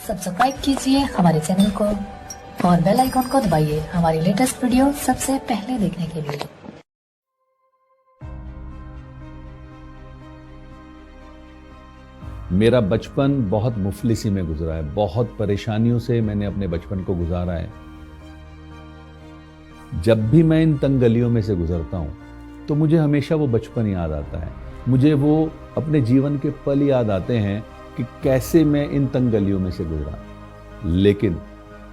Subscribe कीजिए हमारे channel को और बेल आइकन को दबाइए हमारी लेटेस्ट वीडियो सबसे पहले देखने के लिए। मेरा बचपन बहुत मुफलिसी में गुजरा है, बहुत परेशानियों से मैंने अपने बचपन को गुजारा है। जब भी मैं इन तंग गलियों में से गुजरता हूँ तो मुझे हमेशा वो बचपन याद आता है। मुझे वो अपने जीवन के पल याद आते हैं कि कैसे मैं इन तंग गलियों में से गुजरा। लेकिन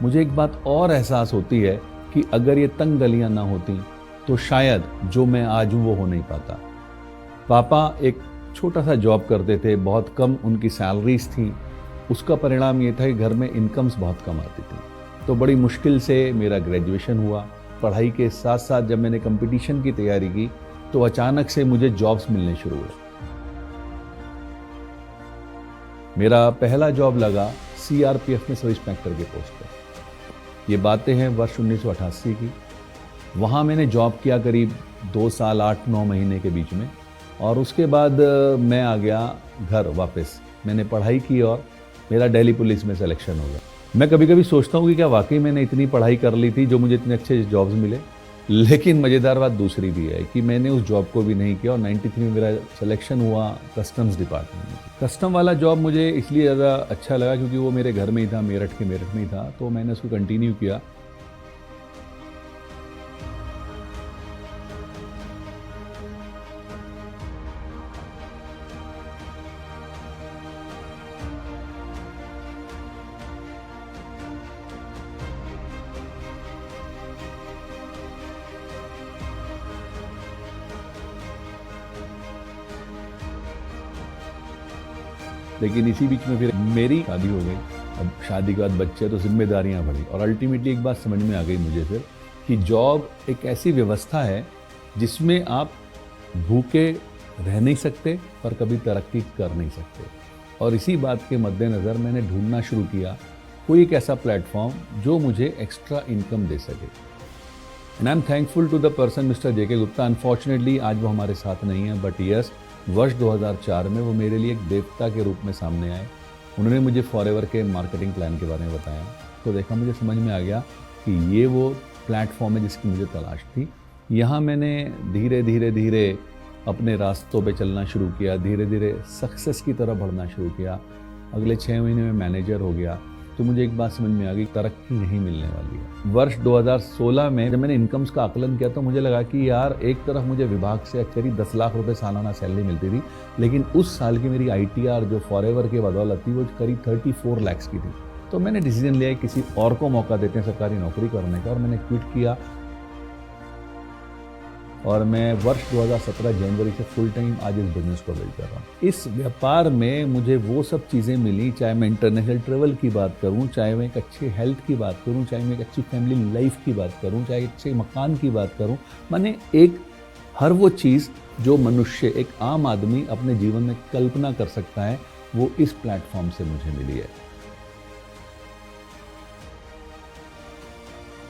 मुझे एक बात और एहसास होती है कि अगर ये तंग गलियां ना होती तो शायद जो मैं आज हूँ वो हो नहीं पाता। पापा एक छोटा सा जॉब करते थे, बहुत कम उनकी सैलरीज थी। उसका परिणाम ये था कि घर में इनकम्स बहुत कम आती थी। तो बड़ी मुश्किल से मेरा ग्रेजुएशन हुआ। पढ़ाई के साथ साथ जब मैंने कंपटीशन की तैयारी की तो अचानक से मुझे जॉब्स मिलने शुरू हुए। मेरा पहला जॉब लगा सीआरपीएफ में सब इंस्पेक्टर के पोस्ट पर। ये बातें हैं वर्ष 1988 की। वहाँ मैंने जॉब किया करीब 2 साल 8-9 महीने के बीच में, और उसके बाद मैं आ गया घर वापस। मैंने पढ़ाई की और मेरा दिल्ली पुलिस में सिलेक्शन हो गया। मैं कभी कभी सोचता हूँ कि क्या वाकई मैंने इतनी पढ़ाई कर ली थी जो मुझे इतने अच्छे जॉब्स मिले। लेकिन मज़ेदार बात दूसरी भी है कि मैंने उस जॉब को भी नहीं किया और 93 में मेरा सिलेक्शन हुआ कस्टम्स डिपार्टमेंट में। कस्टम वाला जॉब मुझे इसलिए ज़्यादा अच्छा लगा क्योंकि वो मेरे घर में ही था, मेरठ में ही था, तो मैंने उसको कंटिन्यू किया। लेकिन इसी बीच में फिर मेरी शादी हो गई। अब शादी के बाद बच्चे तो जिम्मेदारियां बढ़ी और अल्टीमेटली एक बात समझ में आ गई मुझे फिर कि जॉब एक ऐसी व्यवस्था है जिसमें आप भूखे रह नहीं सकते पर कभी तरक्की कर नहीं सकते। और इसी बात के मद्देनज़र मैंने ढूंढना शुरू किया कोई एक ऐसा प्लेटफॉर्म जो मुझे एक्स्ट्रा इनकम दे सके। And I am thankful to the person mister JK Gupta. Unfortunately आज वो हमारे साथ नहीं है, बट यस, वर्ष 2004 में वो मेरे लिए एक देवता के रूप में सामने आए। उन्होंने मुझे फॉरएवर के मार्केटिंग प्लान के बारे में बताया। तो देखा, मुझे समझ में आ गया कि ये वो प्लेटफॉर्म है जिसकी मुझे तलाश थी। यहाँ मैंने धीरे धीरे अपने रास्तों पे चलना शुरू किया, धीरे धीरे सक्सेस की तरफ बढ़ना शुरू किया। अगले 6 महीने में मैनेजर हो गया। तो मुझे एक बात समझ में आ गई, तरक्की नहीं मिलने वाली है। वर्ष 2016 में जब मैंने इनकम्स का आकलन किया तो मुझे लगा कि यार, एक तरफ मुझे विभाग से करीब 10 लाख रुपए सालाना सैलरी मिलती थी, लेकिन उस साल की मेरी आईटीआर जो फॉरएवर के बदौलत थी वो करीब 34 लाख की थी। तो मैंने डिसीजन लिया किसी और को मौका देते हैं सरकारी नौकरी करने का, और मैंने क्विट किया। और मैं वर्ष 2017 जनवरी से फुल टाइम आज इस बिजनेस को बिल्ड कर रहा हूँ। इस व्यापार में मुझे वो सब चीज़ें मिली, चाहे मैं इंटरनेशनल ट्रेवल की बात करूँ, चाहे मैं एक अच्छी हेल्थ की बात करूँ, चाहे मैं एक अच्छी फैमिली लाइफ की बात करूँ, चाहे अच्छे मकान की बात करूँ। मैंने एक हर वो चीज़ जो मनुष्य, एक आम आदमी अपने जीवन में कल्पना कर सकता है, वो इस प्लेटफॉर्म से मुझे मिली है।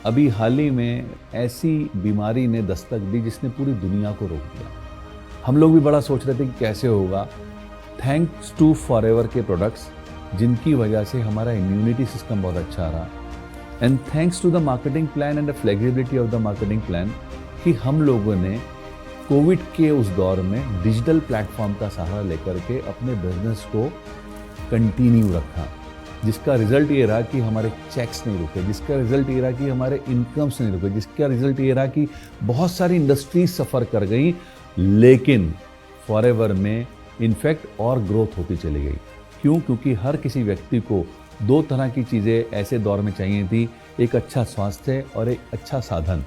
अभी हाल ही में ऐसी बीमारी ने दस्तक दी जिसने पूरी दुनिया को रोक दिया। हम लोग भी बड़ा सोच रहे थे कि कैसे होगा। थैंक्स टू फॉरएवर के प्रोडक्ट्स, जिनकी वजह से हमारा इम्यूनिटी सिस्टम बहुत अच्छा रहा, and thanks to the marketing plan and the flexibility of the marketing plan, कि हम लोगों ने कोविड के उस दौर में डिजिटल प्लेटफॉर्म का सहारा लेकर के अपने बिजनेस को कंटिन्यू रखा, जिसका रिजल्ट ये रहा कि हमारे चेक्स नहीं रुके, जिसका रिजल्ट ये रहा कि हमारे इनकम्स नहीं रुके, जिसका रिजल्ट ये रहा कि बहुत सारी इंडस्ट्रीज सफ़र कर गई, लेकिन फॉरएवर में इनफैक्ट और ग्रोथ होती चली गई। क्यों? क्योंकि हर किसी व्यक्ति को 2 तरह की चीज़ें ऐसे दौर में चाहिए थी, एक अच्छा स्वास्थ्य और एक अच्छा साधन।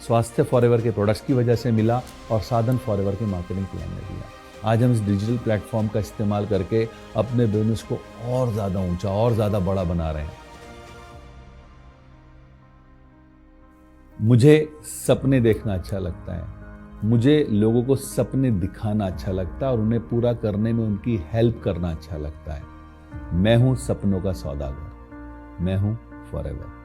स्वास्थ्य फॉरएवर के प्रोडक्ट्स की वजह से मिला और साधन फॉरएवर के मार्केटिंग प्लान में मिला। आज हम इस डिजिटल प्लेटफॉर्म का इस्तेमाल करके अपने बिजनेस को और ज़्यादा ऊंचा और ज़्यादा बड़ा बना रहे हैं। मुझे सपने देखना अच्छा लगता है, मुझे लोगों को सपने दिखाना अच्छा लगता है और उन्हें पूरा करने में उनकी हेल्प करना अच्छा लगता है। मैं हूं सपनों का सौदागर, मैं हूं फॉरएवर।